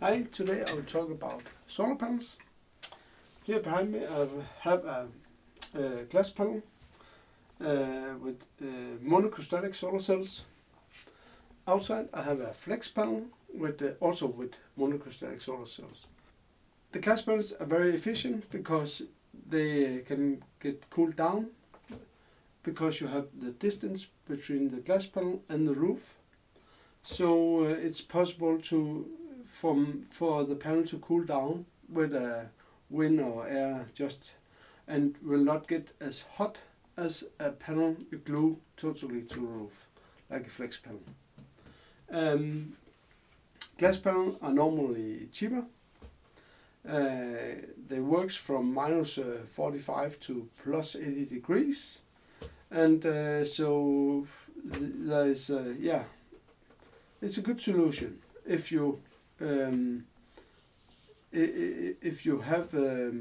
Hi, today I will talk about solar panels. Here behind me I have a glass panel with monocrystallic solar cells. Outside I have a flex panel also with monocrystallic solar cells. The glass panels are very efficient because they can get cooled down because you have the distance between the glass panel and the roof. So it's possible for the panel to cool down with wind or air and will not get as hot as a panel you glue totally to the roof, like a flex panel. Glass panels are normally cheaper. They works from minus 45 to plus 80 degrees, and so there is it's a good solution if you have a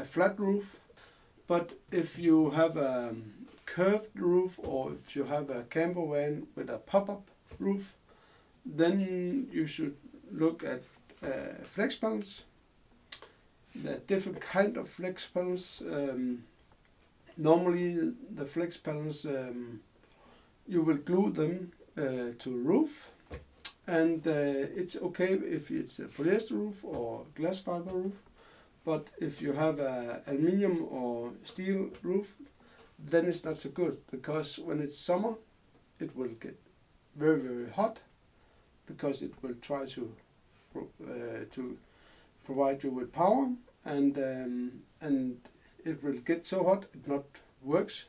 flat roof. But if you have a curved roof, or if you have a camper van with a pop-up roof, then you should look at flex panels. There are different kind of flex panels. Normally the flex panels, you will glue them to a roof, and it's okay if it's a polyester roof or glass fiber roof. But if you have a aluminium or steel roof, then it's not so good, because when it's summer it will get very, very hot, because it will try to provide you with power, and it will get so hot it not works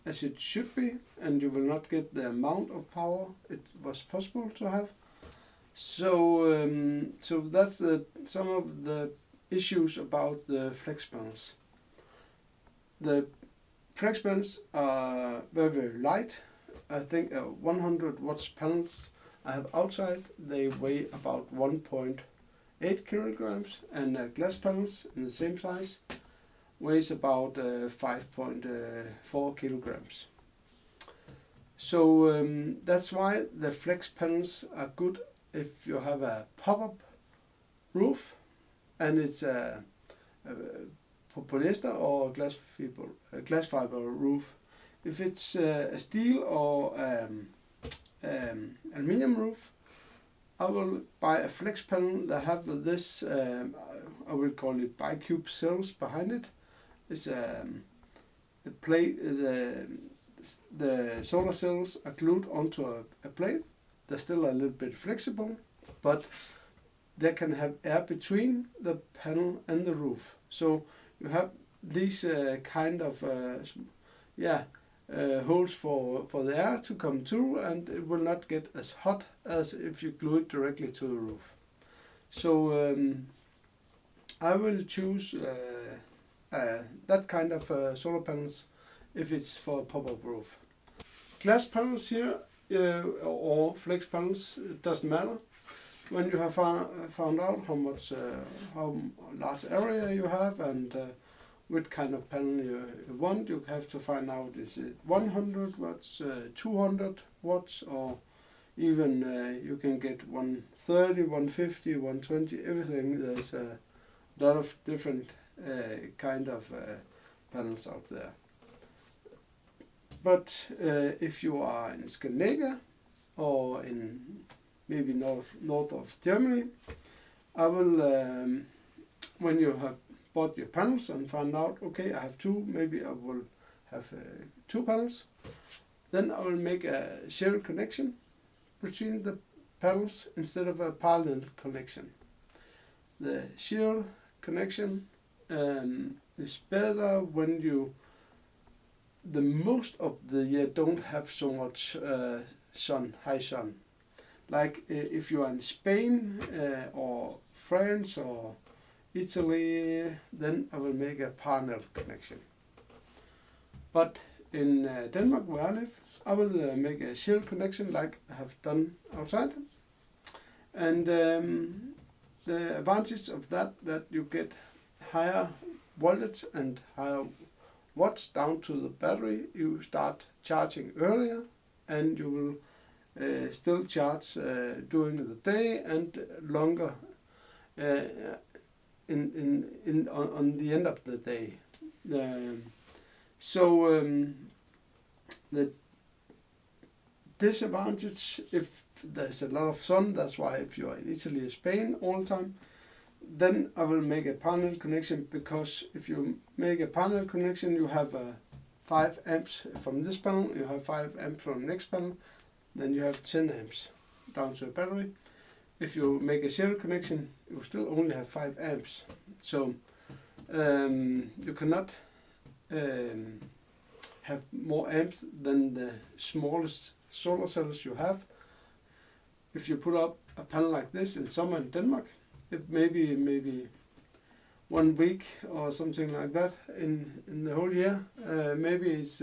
as it should be, and you will not get the amount of power it was possible to have. So that's some of the issues about the flex panels. The flex panels are very, very light. I think 100 watts panels I have outside, they weigh about 1.8 kilograms, and glass panels in the same size weighs about 5.4 kilograms. So that's why the flex panels are good if you have a pop-up roof and it's a polyester or glass fiber roof. If it's a steel or aluminium roof, I will buy a flex panel that have this, I will call it bicube cells behind it. It's the plate, the solar cells are glued onto a plate. They're still a little bit flexible, but they can have air between the panel and the roof. So you have these kind of holes for the air to come through, and it will not get as hot as if you glue it directly to the roof. So I will choose that kind of solar panels if it's for a pop-up roof. Glass panels here or flex panels, it doesn't matter. When you have found out how large area you have and what kind of panel you want, you have to find out, is it 100 watts, 200 watts, or even you can get 130, 150, 120, everything. There's a lot of different kind of panels out there. But if you are in Scandinavia or in maybe north of Germany, I will, when you have bought your panels and found out, okay, I have two, maybe I will have two panels, then I will make a serial connection between the panels instead of a parallel connection. The serial connection is better when the most of the year don't have so much high sun. Like if you are in Spain or France or Italy, then I will make a parallel connection. But in Denmark, where I live, I will make a serial connection like I have done outside. And the advantage of that you get higher voltage and higher watts down to the battery. You start charging earlier, and you will still charge during the day and longer on the end of the day. The disadvantage, if there's a lot of sun, that's why if you're in Italy or Spain all the time, then I will make a panel connection, because if you make a panel connection, you have 5 amps from this panel, you have 5 amps from the next panel, then you have 10 amps down to a battery. If you make a serial connection, you still only have 5 amps. So you cannot have more amps than the smallest solar cells you have. If you put up a panel like this in summer in Denmark, it maybe 1 week or something like that in the whole year. Maybe it's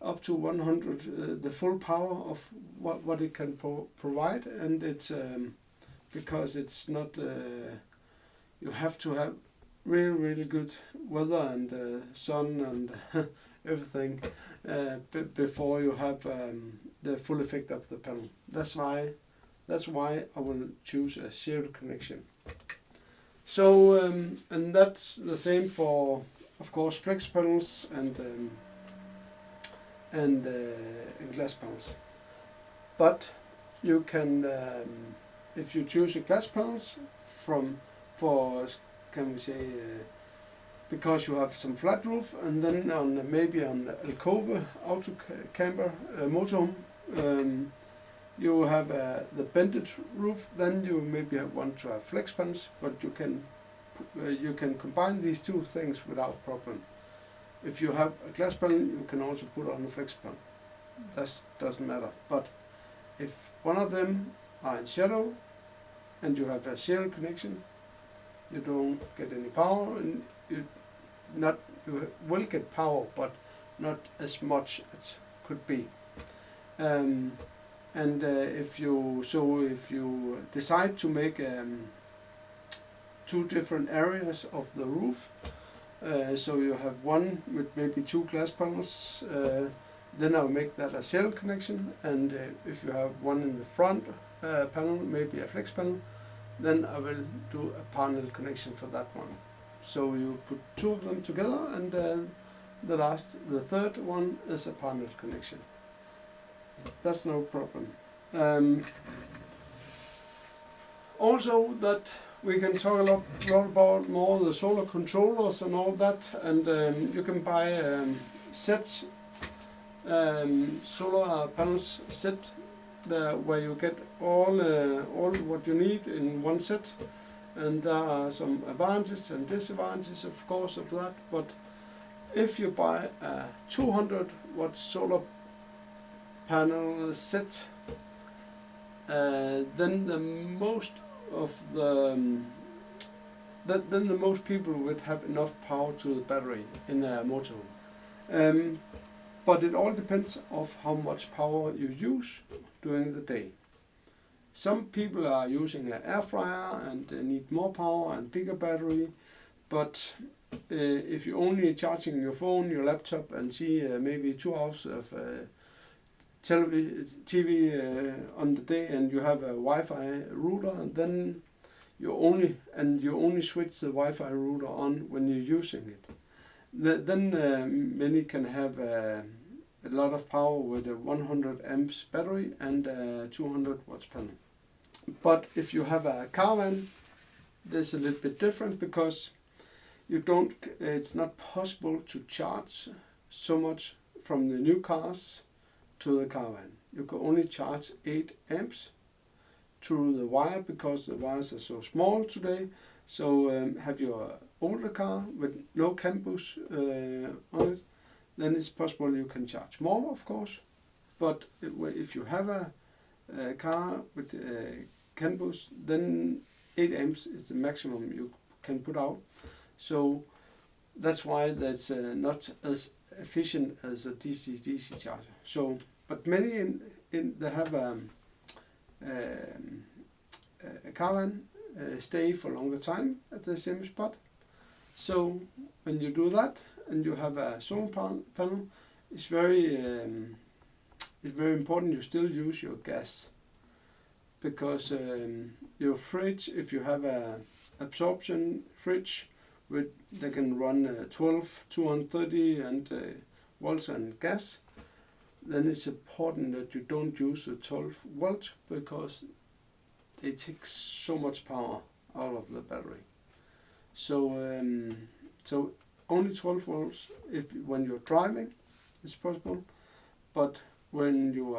up to 100, the full power of what it can provide, and it's because it's not. You have to have really good weather and sun and everything before you have the full effect of the panel. That's why I will choose a serial connection. So and that's the same for, of course, flex panels and glass panels. But you can, if you choose a glass panels can we say, because you have some flat roof, and then maybe on Alcove, autocampere, motorhome, you have the bended roof, then you maybe want to have flex panels, but you can combine these two things without problem. If you have a glass panel, you can also put on a flex panel. That doesn't matter. But if one of them are in shadow and you have a serial connection, you don't get any power, and you will get power, but not as much as could be. If you decide to make 2 different areas of the roof, so you have one with maybe 2 glass panels, then I'll make that a serial connection, and if you have one in the front panel, maybe a flex panel, then I will do a panel connection for that one. So you put 2 of them together, and the third one is a panel connection. That's no problem. Also, that we can talk a lot about more the solar controllers and all that, and you can buy sets, solar panels set, where you get all what you need in one set, and there are some advantages and disadvantages, of course, of that. But if you buy a 200 watt solar panel set, then the most people would have enough power to the battery in a motorhome. But it all depends of how much power you use during the day. Some people are using an air fryer and need more power and bigger battery, but if you're only charging your phone, your laptop, and see maybe 2 hours of TV on the day, and you have a Wi-Fi router, and then you only switch the Wi-Fi router on when you're using it. Then many can have a lot of power with a 100 amps battery and a 200 watts panel. But if you have a caravan, there's a little bit different, because it's not possible to charge so much from the new cars to the caravan. You can only charge 8 amps through the wire, because the wires are so small today. So have your older car with no campus on it, then it's possible you can charge more, of course. But if you have a car with campus, then 8 amps is the maximum you can put out. So that's why that's not as efficient as a DC charger. So, but many they have a caravan stay for longer time at the same spot. So when you do that and you have a solar panel, it's very it's very important you still use your gas, because your fridge, if you have a absorption fridge that can run 12, 230 and volts and gas, then it's important that you don't use the 12 volt, because they take so much power out of the battery. So so only 12 volts when you're driving, it's possible. But when you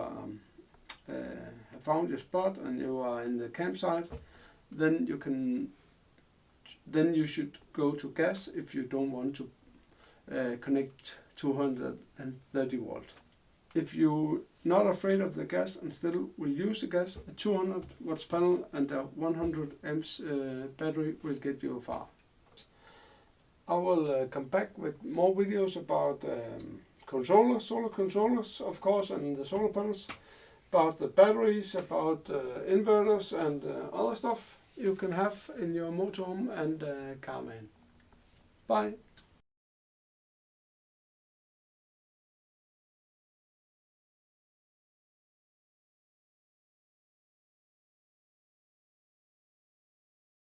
have found your spot and you are in the campsite, then you should go to gas if you don't want to connect 230 volt. If you're not afraid of the gas and still will use the gas, a 200 watts panel and a 100 amps battery will get you far. I will come back with more videos about controllers, solar controllers, of course, and the solar panels, about the batteries, about inverters and other stuff you can have in your motorhome and caravan. Bye.